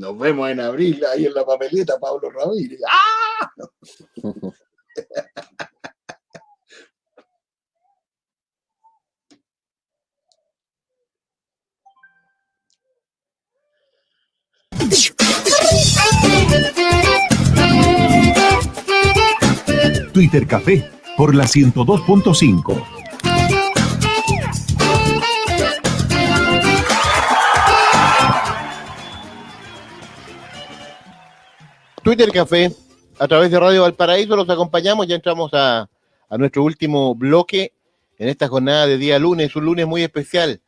Nos vemos en abril ahí en la papeleta, Pablo Ramírez. ¡Ah! Twitter Café por la 102.5. Twitter Café, a través de Radio Valparaíso, los acompañamos, ya entramos a nuestro último bloque en esta jornada de día lunes, un lunes muy especial,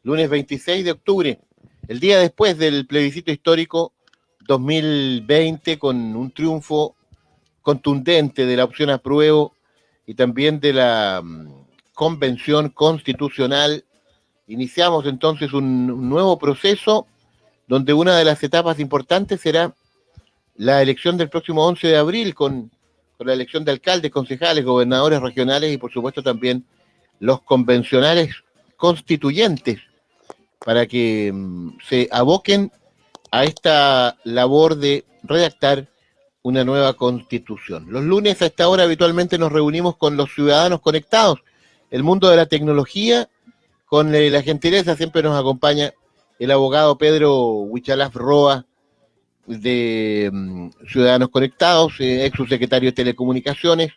lunes 26 de octubre, el día después del plebiscito histórico 2020, con un triunfo contundente de la opción apruebo y también de la convención constitucional. Iniciamos entonces un nuevo proceso donde una de las etapas importantes será la elección del próximo 11 de abril con la elección de alcaldes, concejales, gobernadores regionales y por supuesto también los convencionales constituyentes para que se aboquen a esta labor de redactar una nueva constitución. Los lunes a esta hora habitualmente nos reunimos con los ciudadanos conectados, el mundo de la tecnología, con la gentileza siempre nos acompaña el abogado Pedro Huichalaf Roa, de Ciudadanos Conectados, ex subsecretario de Telecomunicaciones.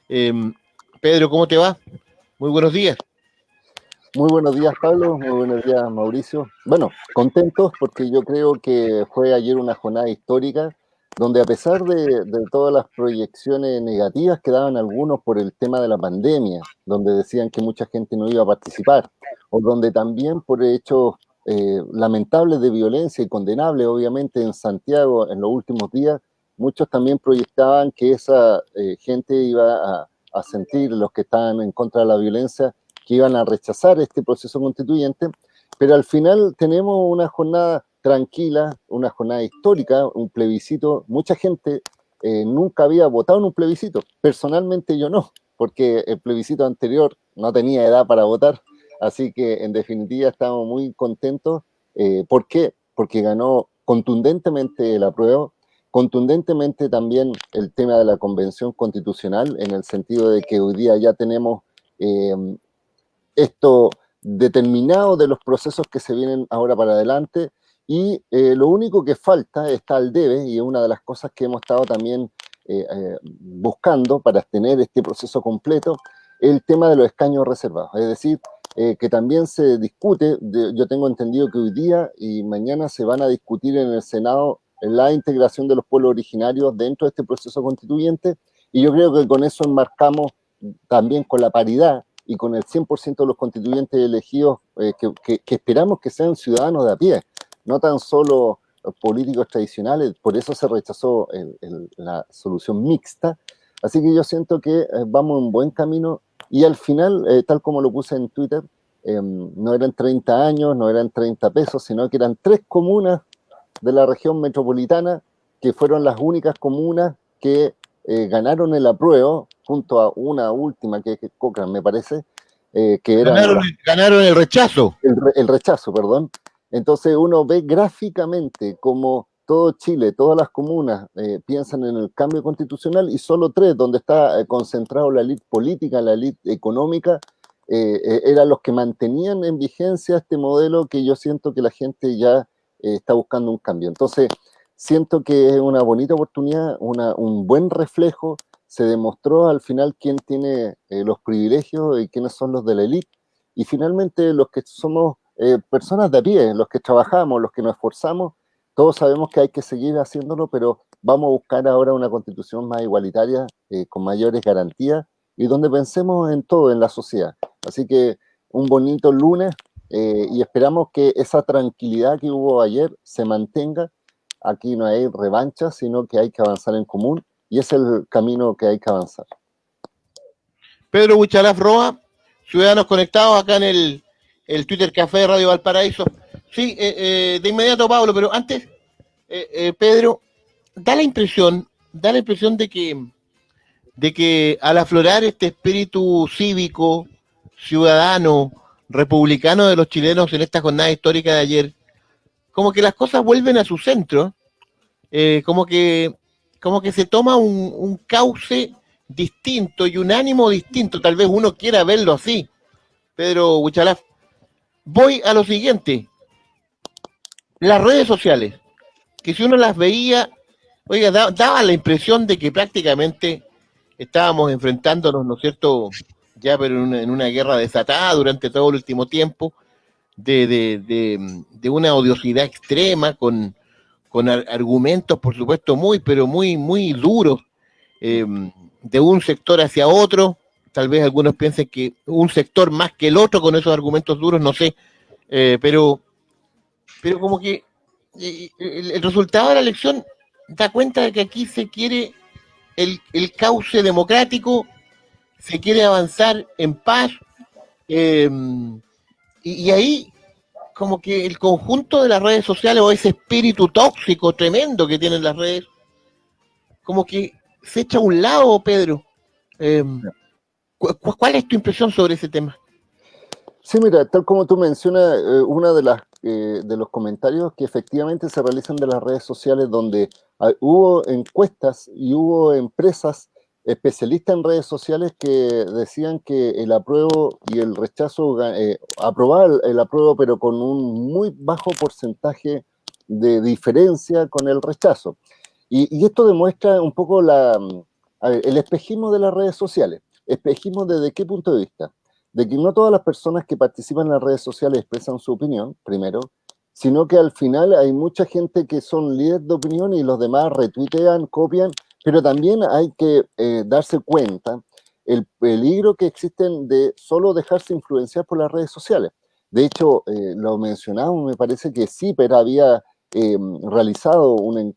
Pedro, ¿cómo te va? Muy buenos días. Muy buenos días, Pablo. Muy buenos días, Mauricio. Bueno, contentos porque yo creo que fue ayer una jornada histórica donde, a pesar de todas las proyecciones negativas que daban algunos por el tema de la pandemia, donde decían que mucha gente no iba a participar, o donde también por hechos lamentables de violencia y condenables, obviamente, en Santiago en los últimos días, muchos también proyectaban que esa gente iba a sentir, los que estaban en contra de la violencia, que iban a rechazar este proceso constituyente, pero al final tenemos una jornada tranquila, una jornada histórica, un plebiscito. Mucha gente nunca había votado en un plebiscito. Personalmente yo no, porque el plebiscito anterior no tenía edad para votar, así que en definitiva estamos muy contentos. ¿Por qué? Porque ganó contundentemente el apruebo, contundentemente también el tema de la convención constitucional, en el sentido de que hoy día ya tenemos esto determinado de los procesos que se vienen ahora para adelante, y lo único que falta está al debe, y es una de las cosas que hemos estado también buscando para tener este proceso completo, el tema de los escaños reservados, es decir, que también se discute, yo tengo entendido que hoy día y mañana se van a discutir en el Senado la integración de los pueblos originarios dentro de este proceso constituyente, y yo creo que con eso enmarcamos también con la paridad y con el 100% de los constituyentes elegidos, que esperamos que sean ciudadanos de a pie, no tan solo políticos tradicionales. Por eso se rechazó la solución mixta. Así que yo siento que vamos en buen camino, y al final, tal como lo puse en Twitter, no eran 30 años, no eran 30 pesos, sino que eran 3 comunas de la región metropolitana, que fueron las únicas comunas que ganaron el apruebo, junto a una última, que es Cochrane, me parece, que era... Ganaron el rechazo. El rechazo, perdón. Entonces uno ve gráficamente como todo Chile, todas las comunas piensan en el cambio constitucional, y solo 3, donde está concentrado la élite política, la élite económica, eran los que mantenían en vigencia este modelo, que yo siento que la gente ya está buscando un cambio. Entonces, siento que es una bonita oportunidad, un buen reflejo. Se demostró al final quién tiene los privilegios y quiénes son los de la élite, y finalmente los que somos personas de a pie, los que trabajamos, los que nos esforzamos, todos sabemos que hay que seguir haciéndolo, pero vamos a buscar ahora una constitución más igualitaria, con mayores garantías, y donde pensemos en todo, en la sociedad. Así que un bonito lunes, y esperamos que esa tranquilidad que hubo ayer se mantenga. Aquí no hay revancha, sino que hay que avanzar en común, y es el camino que hay que avanzar. Pedro Huichalaf Roa, Ciudadanos Conectados, acá en el Twitter Café de Radio Valparaíso. Sí, de inmediato, Pablo, pero antes, Pedro, da la impresión de que al aflorar este espíritu cívico, ciudadano, republicano de los chilenos en esta jornada histórica de ayer, como que las cosas vuelven a su centro, como que se toma un cauce distinto y un ánimo distinto, tal vez uno quiera verlo así, Pedro Huichalaf. Voy a lo siguiente, las redes sociales, que si uno las veía, oiga, daba la impresión de que prácticamente estábamos enfrentándonos, ¿no es cierto?, ya pero en una guerra desatada durante todo el último tiempo, de una odiosidad extrema, con argumentos, por supuesto, muy duros, de un sector hacia otro. Tal vez algunos piensen que un sector más que el otro con esos argumentos duros, no sé, pero como que el resultado de la elección da cuenta de que aquí se quiere el cauce democrático, se quiere avanzar en paz, y ahí como que el conjunto de las redes sociales o ese espíritu tóxico tremendo que tienen las redes, como que se echa a un lado, Pedro. ¿Cuál es tu impresión sobre ese tema? Sí, mira, tal como tú mencionas, una de los comentarios que efectivamente se realizan de las redes sociales donde hubo encuestas y hubo empresas especialistas en redes sociales que decían que el apruebo y el rechazo, aprobaba el apruebo pero con un muy bajo porcentaje de diferencia con el rechazo. Y esto demuestra un poco el espejismo de las redes sociales. ¿Espejismo desde qué punto de vista? De que no todas las personas que participan en las redes sociales expresan su opinión, primero, sino que al final hay mucha gente que son líderes de opinión y los demás retuitean, copian, pero también hay que darse cuenta el peligro que existen de solo dejarse influenciar por las redes sociales. De hecho, lo mencionamos, me parece que CIPER había realizado un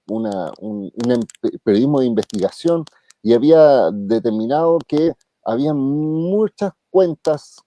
periodismo de investigación y había determinado que había muchas cuentas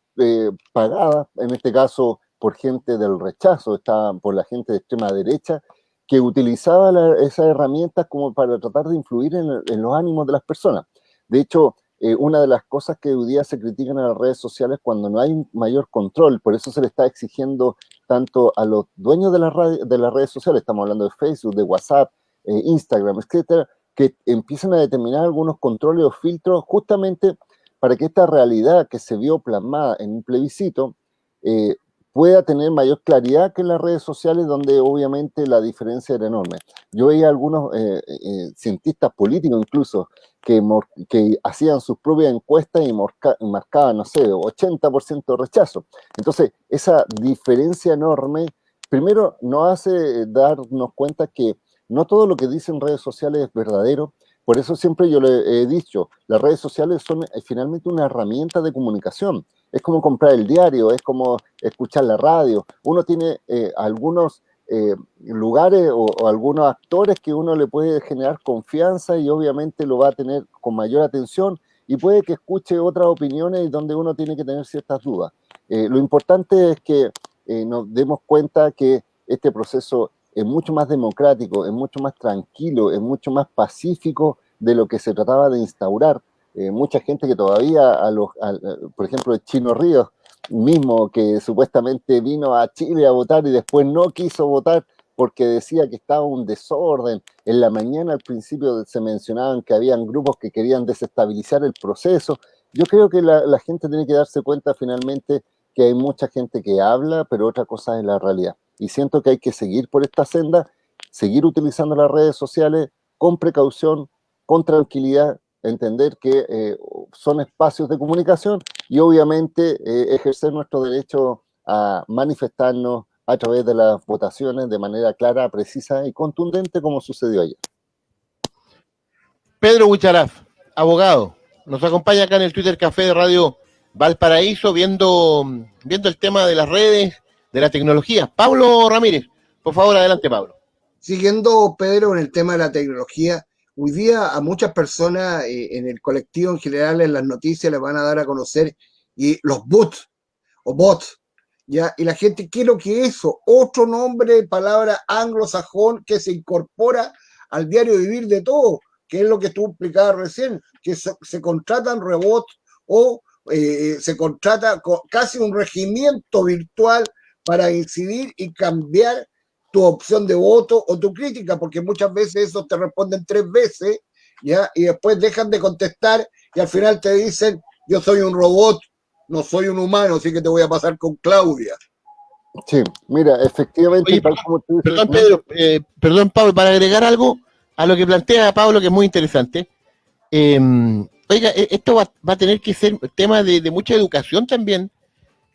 pagadas, en este caso por gente del rechazo, estaban por la gente de extrema derecha, que utilizaba esas herramientas como para tratar de influir en los ánimos de las personas. De hecho, una de las cosas que hoy día se critican en las redes sociales cuando no hay mayor control, por eso se le está exigiendo tanto a los dueños de las redes sociales, estamos hablando de Facebook, de WhatsApp, Instagram, etcétera, que empiezan a determinar algunos controles o filtros justamente para que esta realidad que se vio plasmada en un plebiscito pueda tener mayor claridad que en las redes sociales, donde obviamente la diferencia era enorme. Yo veía algunos cientistas políticos incluso que hacían sus propias encuestas y marcaban, no sé, 80% de rechazo. Entonces, esa diferencia enorme, primero nos hace darnos cuenta que no todo lo que dicen redes sociales es verdadero. Por eso siempre yo le he dicho, las redes sociales son finalmente una herramienta de comunicación. Es como comprar el diario, es como escuchar la radio. Uno tiene algunos lugares o algunos actores que uno le puede generar confianza y obviamente lo va a tener con mayor atención y puede que escuche otras opiniones donde uno tiene que tener ciertas dudas. Lo importante es que nos demos cuenta que este proceso es mucho más democrático, es mucho más tranquilo, es mucho más pacífico de lo que se trataba de instaurar. Mucha gente que todavía, por ejemplo, el Chino Ríos mismo, que supuestamente vino a Chile a votar y después no quiso votar porque decía que estaba un desorden. En la mañana al principio se mencionaban que habían grupos que querían desestabilizar el proceso. Yo creo que la gente tiene que darse cuenta finalmente que hay mucha gente que habla, pero otra cosa es la realidad. Y siento que hay que seguir por esta senda, seguir utilizando las redes sociales con precaución, con tranquilidad, entender que son espacios de comunicación y obviamente ejercer nuestro derecho a manifestarnos a través de las votaciones de manera clara, precisa y contundente como sucedió ayer. Pedro Huichalaf, abogado, nos acompaña acá en el Twitter Café de Radio Valparaíso viendo el tema de las redes, de la tecnología. Pablo Ramírez, por favor, adelante, Pablo. Siguiendo, Pedro, en el tema de la tecnología, hoy día a muchas personas en el colectivo en general, en las noticias, les van a dar a conocer los bots o bots, ¿ya? Y la gente, ¿qué es lo que es eso? Otro nombre, palabra anglosajón que se incorpora al diario vivir de todo, que es lo que tú explicabas recién, que se contratan robots o se contrata casi un regimiento virtual para incidir y cambiar tu opción de voto o tu crítica, porque muchas veces eso te responden 3 veces, ¿ya? Y después dejan de contestar y al final te dicen, yo soy un robot, no soy un humano, así que te voy a pasar con Claudia. Sí, mira, efectivamente, Oye, tal como tú dices, perdón, Pedro, perdón, Pablo, para agregar algo a lo que plantea Pablo, que es muy interesante. Oiga, esto va a tener que ser tema de mucha educación también,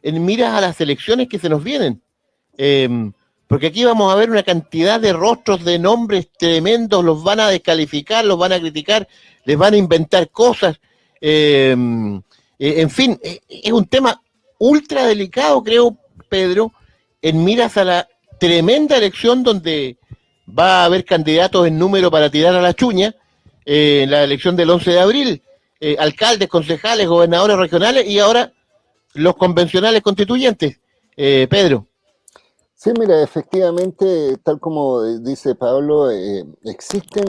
en miras a las elecciones que se nos vienen. Porque aquí vamos a ver una cantidad de rostros, de nombres tremendos, los van a descalificar, los van a criticar, les van a inventar cosas. En fin, es un tema ultra delicado, creo, Pedro, en miras a la tremenda elección donde va a haber candidatos en número para tirar a la chuña, en la elección del 11 de abril, alcaldes, concejales, gobernadores regionales y ahora los convencionales constituyentes. Pedro. sí, mira, efectivamente, tal como dice Pablo, existen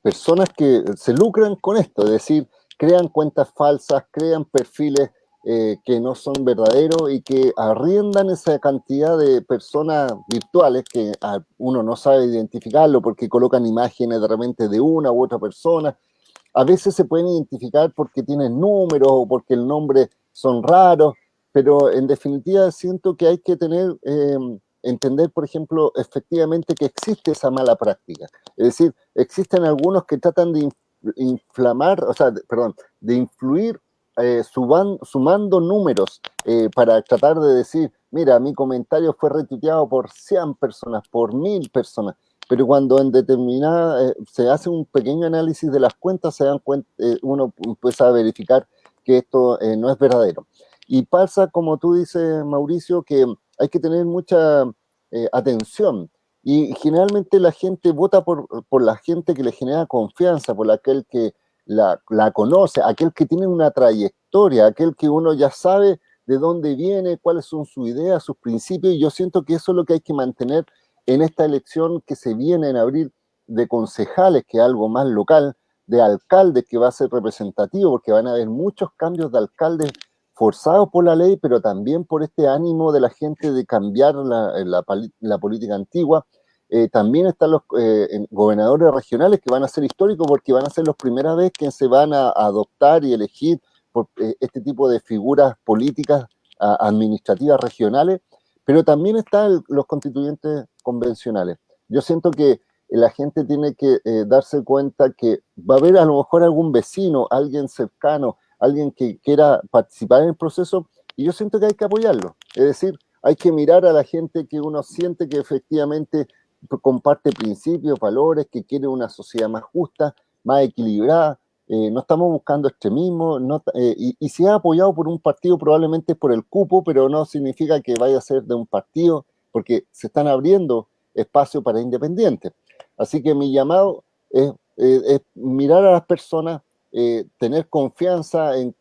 personas que se lucran con esto, es decir, crean cuentas falsas, crean perfiles que no son verdaderos y que arriendan esa cantidad de personas virtuales que uno no sabe identificarlo porque colocan imágenes de repente de una u otra persona. A veces se pueden identificar porque tienen números o porque el nombre son raros, pero en definitiva siento que hay que entender, por ejemplo, efectivamente que existe esa mala práctica. Es decir, existen algunos que tratan de inflamar, o sea, perdón, de influir sumando números para tratar de decir, mira, mi comentario fue retuiteado por 100 personas, por 1000 personas, pero cuando en determinada se hace un pequeño análisis de las cuentas, se dan cuenta, uno empieza a verificar que esto no es verdadero. Y pasa, como tú dices, Mauricio, que hay que tener mucha atención. Y generalmente la gente vota por la gente que le genera confianza, por aquel que la conoce, aquel que tiene una trayectoria, aquel que uno ya sabe de dónde viene, cuáles son sus ideas, sus principios, y yo siento que eso es lo que hay que mantener en esta elección que se viene en abril de concejales, que es algo más local, de alcaldes, que va a ser representativo, porque van a haber muchos cambios de alcaldes forzados por la ley, pero también por este ánimo de la gente de cambiar la política antigua. También están los gobernadores regionales que van a ser históricos porque van a ser las primeras veces que se van a adoptar y elegir por este tipo de figuras políticas administrativas regionales, pero también están los constituyentes convencionales. Yo siento que la gente tiene que darse cuenta que va a haber a lo mejor algún vecino, alguien cercano, alguien que quiera participar en el proceso, y yo siento que hay que apoyarlo. Es decir, hay que mirar a la gente que uno siente que efectivamente comparte principios, valores, que quiere una sociedad más justa, más equilibrada. No estamos buscando extremismo, y si es apoyado por un partido probablemente es por el cupo, pero no significa que vaya a ser de un partido, porque se están abriendo espacios para independientes. Así que mi llamado es mirar a las personas, tener confianza en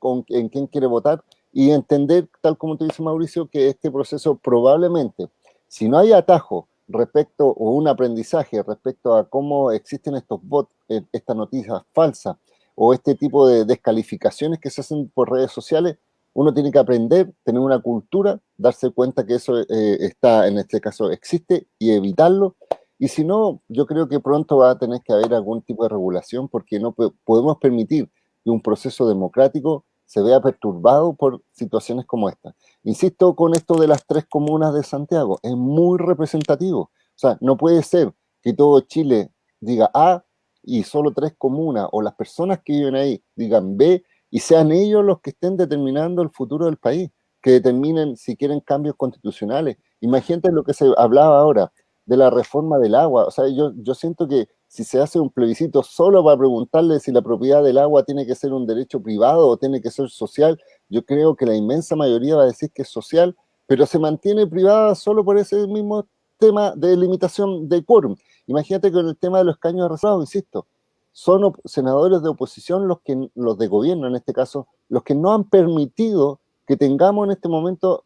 quién quiere votar y entender, tal como te dice Mauricio, que este proceso probablemente, si no hay atajo respecto o un aprendizaje respecto a cómo existen estos bots, estas noticias falsas o este tipo de descalificaciones que se hacen por redes sociales, uno tiene que aprender, tener una cultura, darse cuenta que eso está, en este caso, existe y evitarlo. Y si no, yo creo que pronto va a tener que haber algún tipo de regulación porque no podemos permitir que un proceso democrático se vea perturbado por situaciones como esta. Insisto con esto de las 3 comunas de Santiago, es muy representativo. O sea, no puede ser que todo Chile diga A y solo 3 comunas o las personas que viven ahí digan B y sean ellos los que estén determinando el futuro del país, que determinen si quieren cambios constitucionales. Imagínate lo que se hablaba ahora de la reforma del agua. O sea, yo siento que si se hace un plebiscito solo para preguntarle si la propiedad del agua tiene que ser un derecho privado o tiene que ser social, yo creo que la inmensa mayoría va a decir que es social, pero se mantiene privada solo por ese mismo tema de limitación de quórum. Imagínate con el tema de los escaños reservados, insisto, son senadores de oposición los de gobierno en este caso, los que no han permitido que tengamos en este momento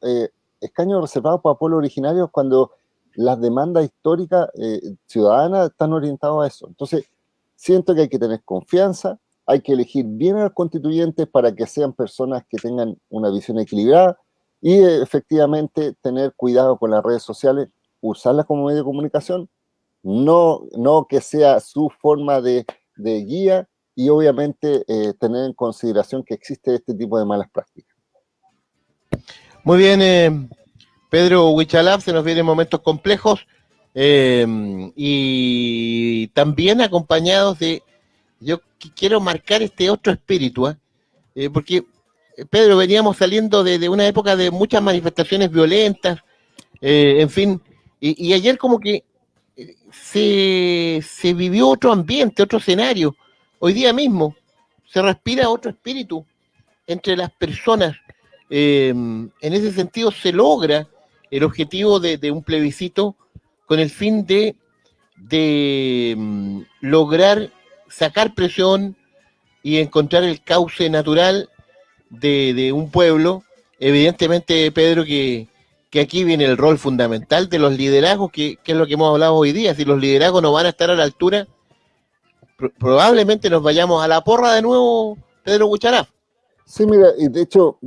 escaños reservados para pueblos originarios cuando las demandas históricas ciudadanas están orientadas a eso. Entonces, siento que hay que tener confianza, hay que elegir bien a los constituyentes para que sean personas que tengan una visión equilibrada y efectivamente tener cuidado con las redes sociales, usarlas como medio de comunicación, no que sea su forma de guía, y obviamente tener en consideración que existe este tipo de malas prácticas. Muy bien, Pedro Huichalaf, se nos vienen momentos complejos y también acompañados de, yo quiero marcar este otro espíritu, porque Pedro, veníamos saliendo de una época de muchas manifestaciones violentas, en fin, y ayer como que se vivió otro ambiente, otro escenario. Hoy día mismo se respira otro espíritu entre las personas. En ese sentido se logra el objetivo de un plebiscito con el fin de lograr sacar presión y encontrar el cauce natural de un pueblo. Evidentemente, Pedro, que aquí viene el rol fundamental de los liderazgos, que es lo que hemos hablado hoy día. Si los liderazgos no van a estar a la altura, probablemente nos vayamos a la porra de nuevo, Pedro Huichalaf. Sí, mira, y de hecho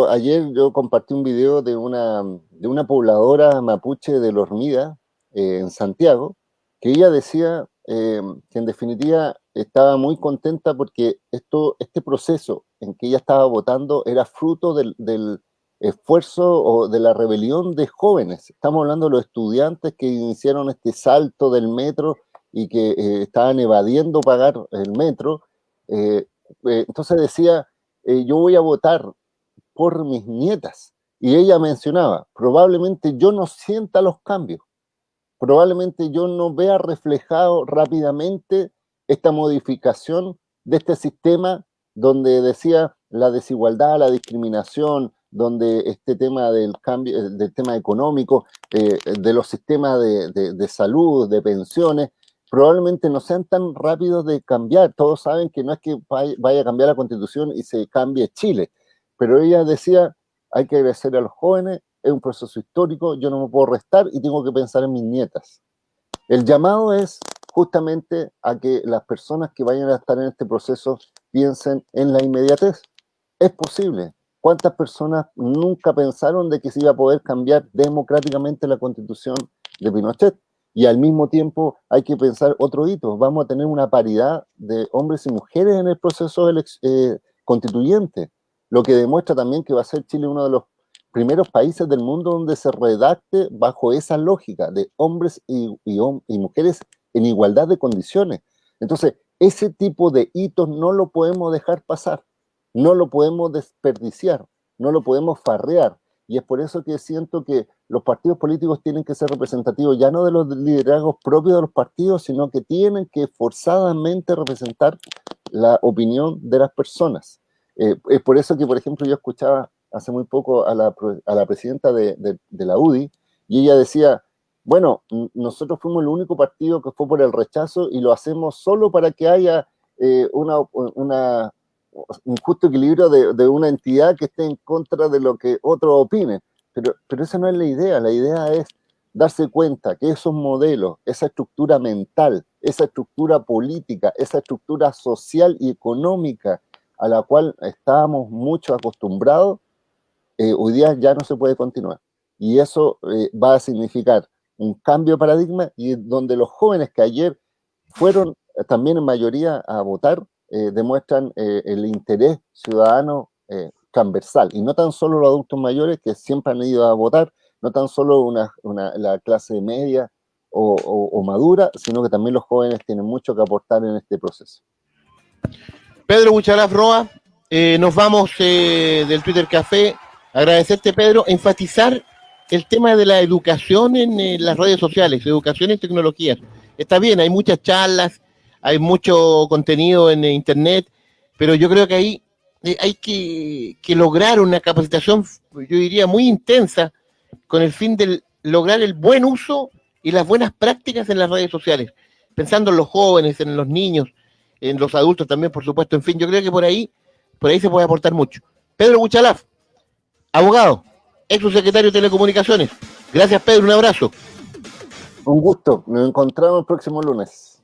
ayer yo compartí un video de una pobladora mapuche de La Hormida, en Santiago, que ella decía que en definitiva estaba muy contenta porque este proceso en que ella estaba votando era fruto del esfuerzo o de la rebelión de jóvenes. Estamos hablando de los estudiantes que iniciaron este salto del metro y que estaban evadiendo pagar el metro. Entonces decía, yo voy a votar por mis nietas. Y ella mencionaba, probablemente yo no sienta los cambios, probablemente yo no vea reflejado rápidamente esta modificación de este sistema donde decía la desigualdad, la discriminación, donde este tema del cambio, del tema económico, de los sistemas de salud, de pensiones, probablemente no sean tan rápidos de cambiar. Todos saben que no es que vaya a cambiar la Constitución y se cambie Chile, pero ella decía, hay que agradecer a los jóvenes, es un proceso histórico, yo no me puedo restar y tengo que pensar en mis nietas. El llamado es justamente a que las personas que vayan a estar en este proceso piensen en la inmediatez. Es posible. ¿Cuántas personas nunca pensaron de que se iba a poder cambiar democráticamente la Constitución de Pinochet? Y al mismo tiempo hay que pensar otro hito. Vamos a tener una paridad de hombres y mujeres en el proceso constituyente, lo que demuestra también que va a ser Chile uno de los primeros países del mundo donde se redacte bajo esa lógica de hombres y mujeres en igualdad de condiciones. Entonces, ese tipo de hitos no lo podemos dejar pasar, no lo podemos desperdiciar, no lo podemos farrear. Y es por eso que siento que los partidos políticos tienen que ser representativos ya no de los liderazgos propios de los partidos, sino que tienen que forzadamente representar la opinión de las personas. Es por eso que, por ejemplo, yo escuchaba hace muy poco a la presidenta de la UDI, y ella decía, bueno, nosotros fuimos el único partido que fue por el rechazo y lo hacemos solo para que haya un justo equilibrio de una entidad que esté en contra de lo que otros opinen. Pero esa no es la idea es darse cuenta que esos modelos, esa estructura mental, esa estructura política, esa estructura social y económica a la cual estábamos mucho acostumbrados, hoy día ya no se puede continuar. Y eso va a significar un cambio de paradigma, y donde los jóvenes que ayer fueron también en mayoría a votar, demuestran el interés ciudadano transversal, y no tan solo los adultos mayores que siempre han ido a votar, no tan solo la clase media o madura, sino que también los jóvenes tienen mucho que aportar en este proceso. Pedro Huichalaf Roa, nos vamos del Twitter Café. Agradecerte, Pedro, enfatizar el tema de la educación en las redes sociales, educación en tecnologías. Está bien, hay muchas charlas, hay mucho contenido en internet, pero yo creo que ahí hay que lograr una capacitación, yo diría, muy intensa, con el fin de lograr el buen uso y las buenas prácticas en las redes sociales, pensando en los jóvenes, en los niños, en los adultos también, por supuesto. En fin, yo creo que por ahí se puede aportar mucho. Pedro Huichalaf, abogado, ex subsecretario de Telecomunicaciones. Gracias, Pedro, un abrazo. Un gusto, nos encontramos el próximo lunes.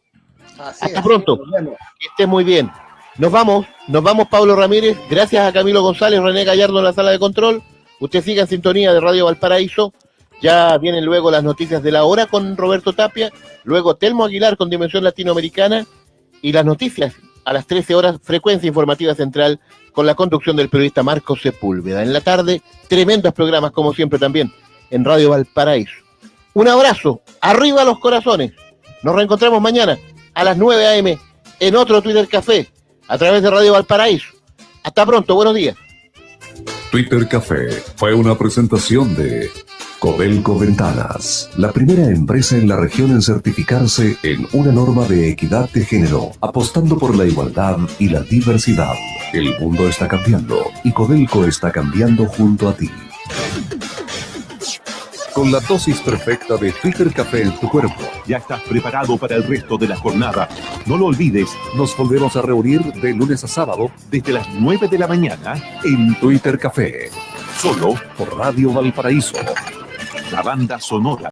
Hasta pronto, que estés muy bien. Nos vamos, Pablo Ramírez. Gracias a Camilo González, René Gallardo en la sala de control. Usted siga en sintonía de Radio Valparaíso. Ya vienen luego las noticias de la hora con Roberto Tapia, luego Telmo Aguilar con Dimensión Latinoamericana y las noticias a las 13 horas, Frecuencia Informativa Central con la conducción del periodista Marcos Sepúlveda. En la tarde, tremendos programas como siempre también en Radio Valparaíso. Un abrazo, arriba los corazones. Nos reencontramos mañana a las 9 a.m. en otro Twitter Café a través de Radio Valparaíso. Hasta pronto, buenos días. Twitter Café fue una presentación de Codelco Ventanas, la primera empresa en la región en certificarse en una norma de equidad de género, apostando por la igualdad y la diversidad. El mundo está cambiando y Codelco está cambiando junto a ti. Con la dosis perfecta de Twitter Café en tu cuerpo, ya estás preparado para el resto de la jornada. No lo olvides, nos volvemos a reunir de lunes a sábado desde las 9 de la mañana en Twitter Café. Solo por Radio Valparaíso, la banda sonora